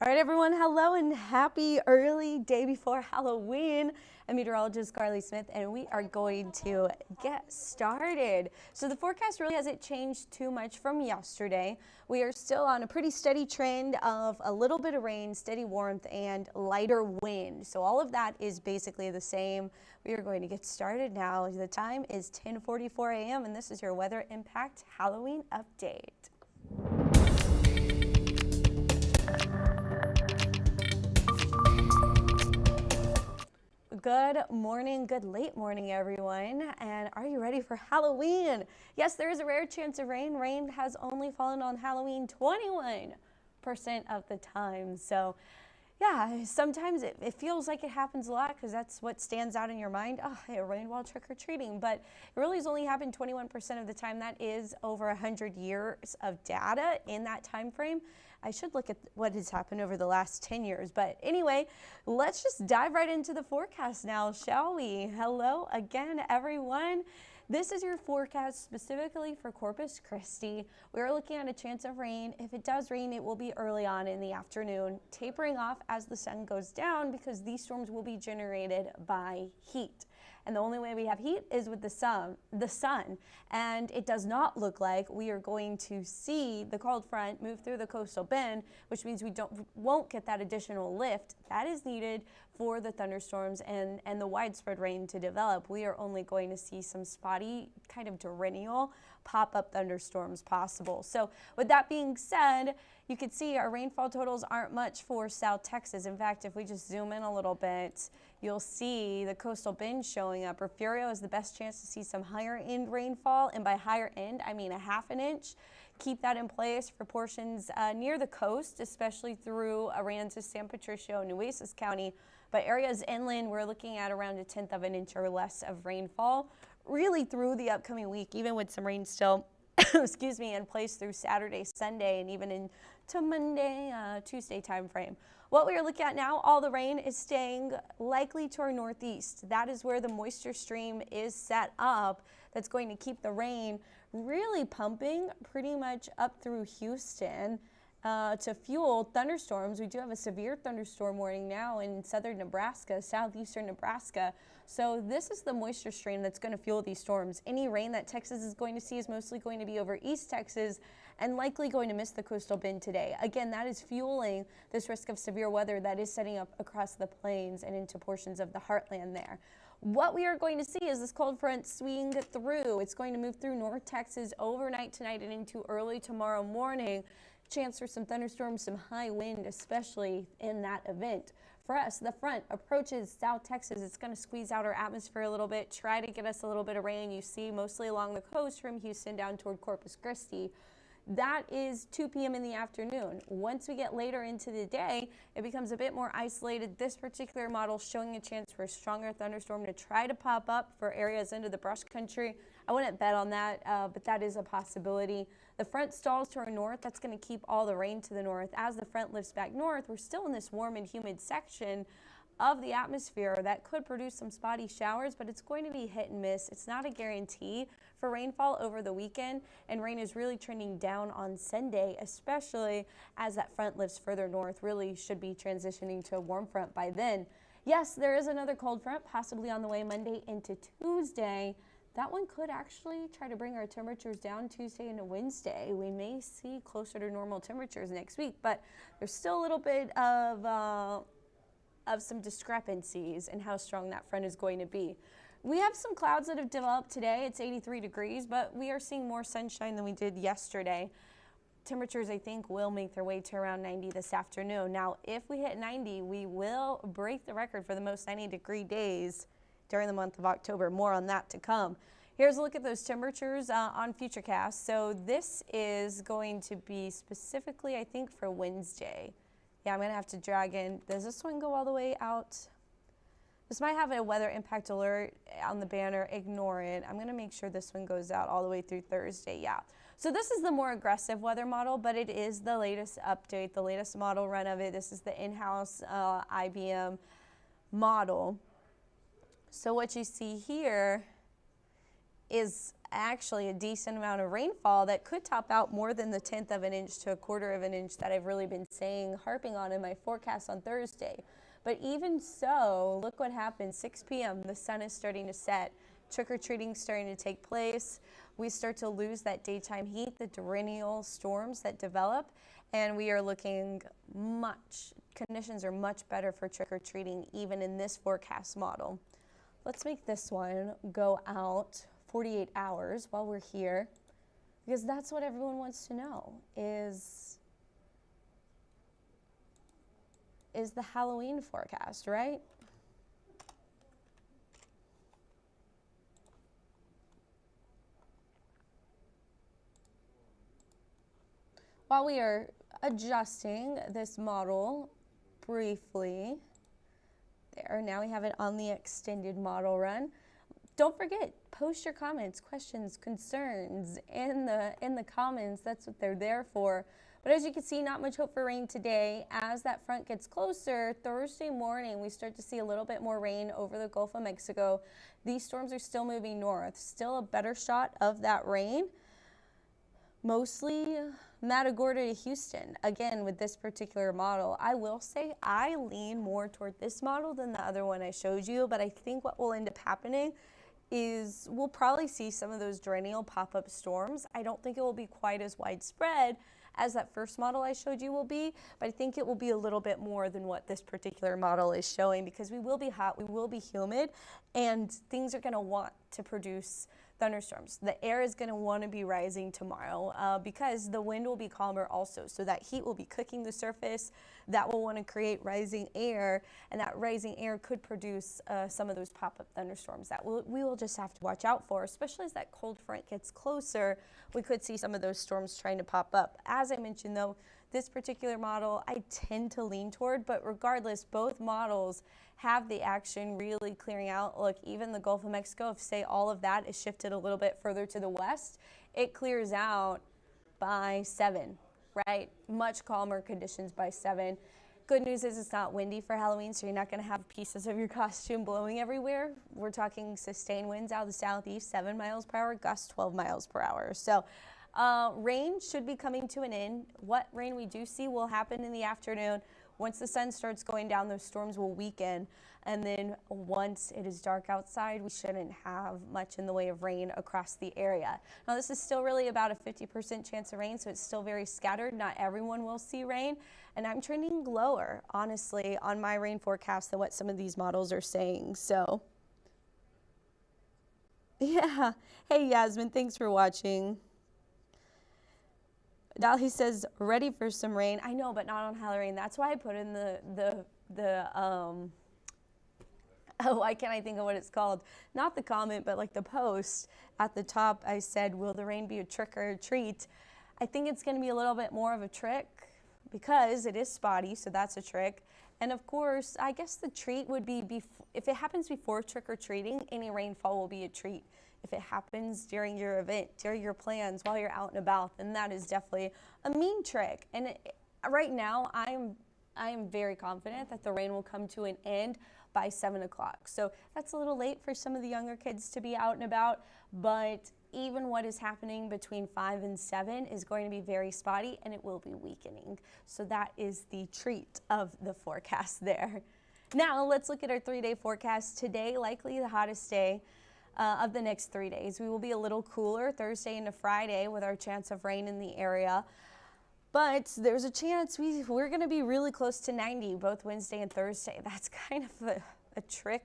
All right, everyone, hello and happy early day before Halloween. I'm meteorologist Carly Smith, and we are going to get started. So the forecast really hasn't changed too much from yesterday. We are still on a pretty steady trend of a little bit of rain, steady warmth, and lighter wind. So all of that is basically the same. We are going to get started now. The time is 10:44 a.m., and this is your Weather Impact Halloween update. Good morning, good late morning, everyone. And are you ready for Halloween? Yes, there is a rare chance of rain. Rain has only fallen on Halloween 21% of the time. So yeah, sometimes it feels like it happens a lot because that's what stands out in your mind. Oh, it rained while trick-or-treating, but it really has only happened 21% of the time. That is over 100 years of data in that time frame. I should look at what has happened over the last 10 years. But anyway, let's just dive right into the forecast now, shall we? Hello again, everyone. This is your forecast specifically for Corpus Christi. We're looking at a chance of rain. If it does rain, it will be early on in the afternoon, tapering off as the sun goes down because these storms will be generated by heat. And the only way we have heat is with the sun. And it does not look like we are going to see the cold front move through the coastal bend, which means we won't get that additional lift that is needed for the thunderstorms and the widespread rain to develop. We are only going to see some spotty, kind of perennial pop-up thunderstorms possible. So with that being said, you can see our rainfall totals aren't much for South Texas. In fact, if we just zoom in a little bit, you'll see the coastal bend showing up. Refugio has the best chance to see some higher end rainfall, and by higher end, I mean a ½ inch. Keep that in place for portions near the coast, especially through Aransas, San Patricio, Nueces County. But areas inland, we're looking at around a 1/10 of an inch or less of rainfall, really through the upcoming week, even with some rain still, excuse me, in place through Saturday, Sunday, and even into Monday, Tuesday time frame. What we are looking at now, all the rain is staying likely to our northeast. That is where the moisture stream is set up. That's going to keep the rain really pumping pretty much up through Houston to fuel thunderstorms. We do have a severe thunderstorm warning now in southern Nebraska, southeastern Nebraska. So this is the moisture stream that's going to fuel these storms. Any rain that Texas is going to see is mostly going to be over East Texas and likely going to miss the coastal bend today. Again, that is fueling this risk of severe weather that is setting up across the plains and into portions of the heartland there. What we are going to see is this cold front swing through. It's going to move through North Texas overnight tonight and into early tomorrow morning. Chance for some thunderstorms, some high wind, especially in that event. For us, the front approaches South Texas. It's going to squeeze out our atmosphere a little bit, try to get us a little bit of rain. You see mostly along the coast from Houston down toward Corpus Christi. That is 2 p.m. in the afternoon. Once we get later into the day, it becomes a bit more isolated. This particular model showing a chance for a stronger thunderstorm to try to pop up for areas into the brush country. I wouldn't bet on that, but that is a possibility. The front stalls to our north. That's going to keep all the rain to the north. As the front lifts back north, we're still in this warm and humid section of the atmosphere that could produce some spotty showers, but it's going to be hit and miss. It's not a guarantee for rainfall over the weekend, and rain is really trending down on Sunday, especially as that front lifts further north. Really should be transitioning to a warm front by then. Yes, there is another cold front possibly on the way Monday into Tuesday. That one could actually try to bring our temperatures down Tuesday into Wednesday. We may see closer to normal temperatures next week, but there's still a little bit of some discrepancies in how strong that front is going to be. We have some clouds that have developed today. It's 83 degrees, but we are seeing more sunshine than we did yesterday. Temperatures, I think, will make their way to around 90 this afternoon. Now, if we hit 90, we will break the record for the most 90-degree days during the month of October. More on that to come. Here's a look at those temperatures on Futurecast. So this is going to be specifically, I think, for Wednesday. Yeah, I'm going to have to drag in. Does this one go all the way out? This might have a weather impact alert on the banner. Ignore it. I'm going to make sure this one goes out all the way through Thursday. Yeah. So this is the more aggressive weather model, but it is the latest update, the latest model run of it. This is the in-house IBM model. So what you see here is actually a decent amount of rainfall that could top out more than the 1/10 of an inch to 1/4 of an inch that I've really been harping on in my forecast on Thursday. But even so, look what happened. 6 p.m., the sun is starting to set. Trick-or-treating starting to take place. We start to lose that daytime heat, the perennial storms that develop, and we are looking conditions are much better for trick-or-treating even in this forecast model. Let's make this one go out 48 hours while we're here, because that's what everyone wants to know is the Halloween forecast, right? While we are adjusting this model briefly, there, now we have it on the extended model run. Don't forget, post your comments, questions, concerns in the comments. That's what they're there for. But as you can see, not much hope for rain today. As that front gets closer, Thursday morning, we start to see a little bit more rain over the Gulf of Mexico. These storms are still moving north. Still a better shot of that rain. Mostly Matagorda to Houston. Again, with this particular model, I will say I lean more toward this model than the other one I showed you, but I think what will end up happening is we'll probably see some of those perennial pop-up storms. I don't think it will be quite as widespread as that first model I showed you will be, but I think it will be a little bit more than what this particular model is showing, because we will be hot, we will be humid, and things are going to want to produce thunderstorms. The air is going to want to be rising tomorrow because the wind will be calmer also. So that heat will be cooking the surface. That will want to create rising air, and that rising air could produce some of those pop-up thunderstorms that we will just have to watch out for, especially as that cold front gets closer. We could see some of those storms trying to pop up. As I mentioned, though, this particular model I tend to lean toward, but regardless, both models have the action really clearing out. Look, even the Gulf of Mexico, if say all of that is shifted a little bit further to the west, it clears out by 7, right? Much calmer conditions by 7. Good news is it's not windy for Halloween, so you're not going to have pieces of your costume blowing everywhere. We're talking sustained winds out of the southeast, 7 miles per hour, gusts 12 miles per hour. So rain should be coming to an end. What rain we do see will happen in the afternoon. Once the sun starts going down, those storms will weaken. And then once it is dark outside, we shouldn't have much in the way of rain across the area. Now, this is still really about a 50% chance of rain, so it's still very scattered. Not everyone will see rain. And I'm trending lower, honestly, on my rain forecast than what some of these models are saying. So, yeah. Hey, Yasmin, thanks for watching. Dolly says, ready for some rain. I know, but not on Halloween. That's why I put in why can't I think of what it's called? Not the comment, but like the post at the top. I said, will the rain be a trick or a treat? I think it's going to be a little bit more of a trick because it is spotty, so that's a trick. And of course, I guess the treat would be if it happens before trick or treating, any rainfall will be a treat. If it happens during your event, during your plans, while you're out and about, then that is definitely a mean trick. And right now, I am very confident that the rain will come to an end by 7 o'clock. So that's a little late for some of the younger kids to be out and about, but even what is happening between 5 and 7 is going to be very spotty, and it will be weakening. So that is the treat of the forecast there. Now let's look at our 3-day forecast. Today, likely the hottest day of the next 3 days. We will be a little cooler Thursday into Friday with our chance of rain in the area. But there's a chance we're going to be really close to 90 both Wednesday and Thursday. That's kind of a trick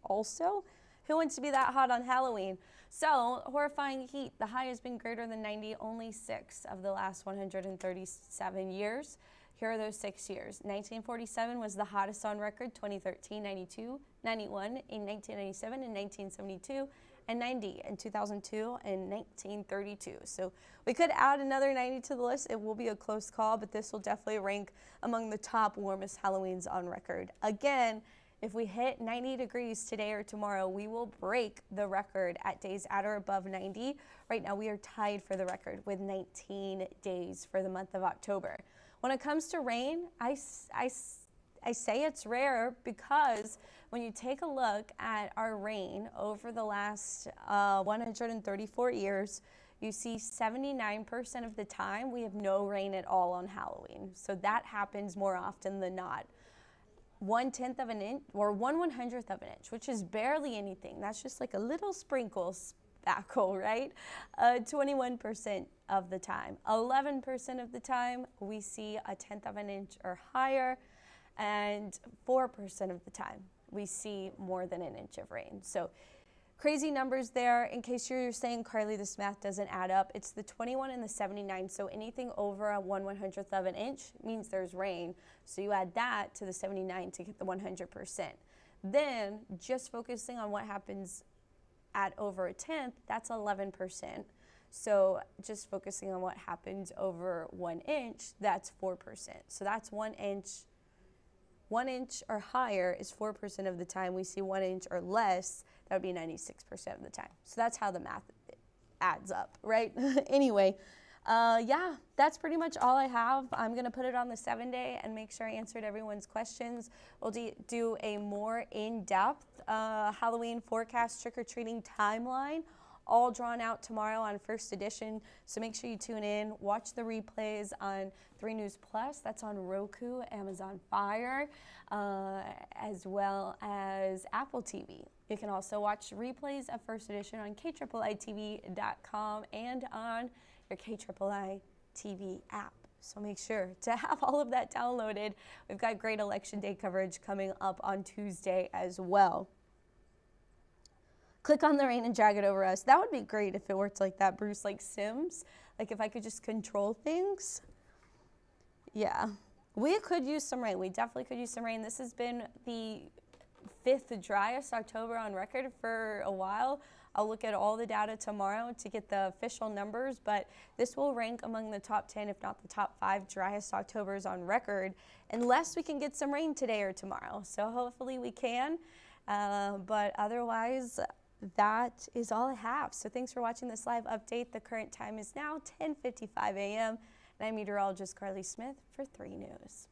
also. Who wants to be that hot on Halloween? So, horrifying heat. The high has been greater than 90 only 6 of the last 137 years. Here are those 6 years. 1947 was the hottest on record, 2013, 92, 91 in 1997 and 1972, and 90 in 2002 and 1932. So we could add another 90 to the list. It will be a close call, but this will definitely rank among the top warmest Halloweens on record. Again, if we hit 90 degrees today or tomorrow, we will break the record at days at or above 90. Right now, we are tied for the record with 19 days for the month of October. When it comes to rain, I I say it's rare because when you take a look at our rain over the last 134 years, you see 79% of the time we have no rain at all on Halloween. So that happens more often than not. 1/10 of an inch or 1/100th of an inch, which is barely anything. That's just like a little sprinkle spackle, right? 21% of the time. 11% of the time we see 1/10 of an inch or higher, and 4% of the time we see more than an inch of rain. So crazy numbers there. In case you're saying, Carly, this math doesn't add up, it's the 21 and the 79. So anything over a 1/100th of an inch means there's rain. So you add that to the 79 to get the 100%. Then just focusing on what happens at over 1/10, that's 11%. So just focusing on what happens over 1 inch, that's 4%. So that's 1 inch. 1 inch or higher is 4% of the time. We see 1 inch or less, that would be 96% of the time. So that's how the math adds up, right? Anyway, yeah, that's pretty much all I have. I'm going to put it on the 7-day and make sure I answered everyone's questions. We'll do a more in-depth Halloween forecast trick-or-treating timeline, all drawn out tomorrow on First Edition. So make sure you tune in. Watch the replays on 3 News Plus. That's on Roku, Amazon Fire, as well as Apple TV. You can also watch replays of First Edition on KIIITV.com and on your KIII TV app. So make sure to have all of that downloaded. We've got great Election Day coverage coming up on Tuesday as well. Click on the rain and drag it over us. That would be great if it worked like that, Bruce, like Sims. Like if I could just control things. Yeah, we could use some rain. We definitely could use some rain. This has been the 5th driest October on record for a while. I'll look at all the data tomorrow to get the official numbers, but this will rank among the top 10, if not the top 5 driest Octobers on record, unless we can get some rain today or tomorrow. So hopefully we can, but otherwise, that is all I have. So thanks for watching this live update. The current time is now 10:55 a.m. and I'm meteorologist Carly Smith for 3 News.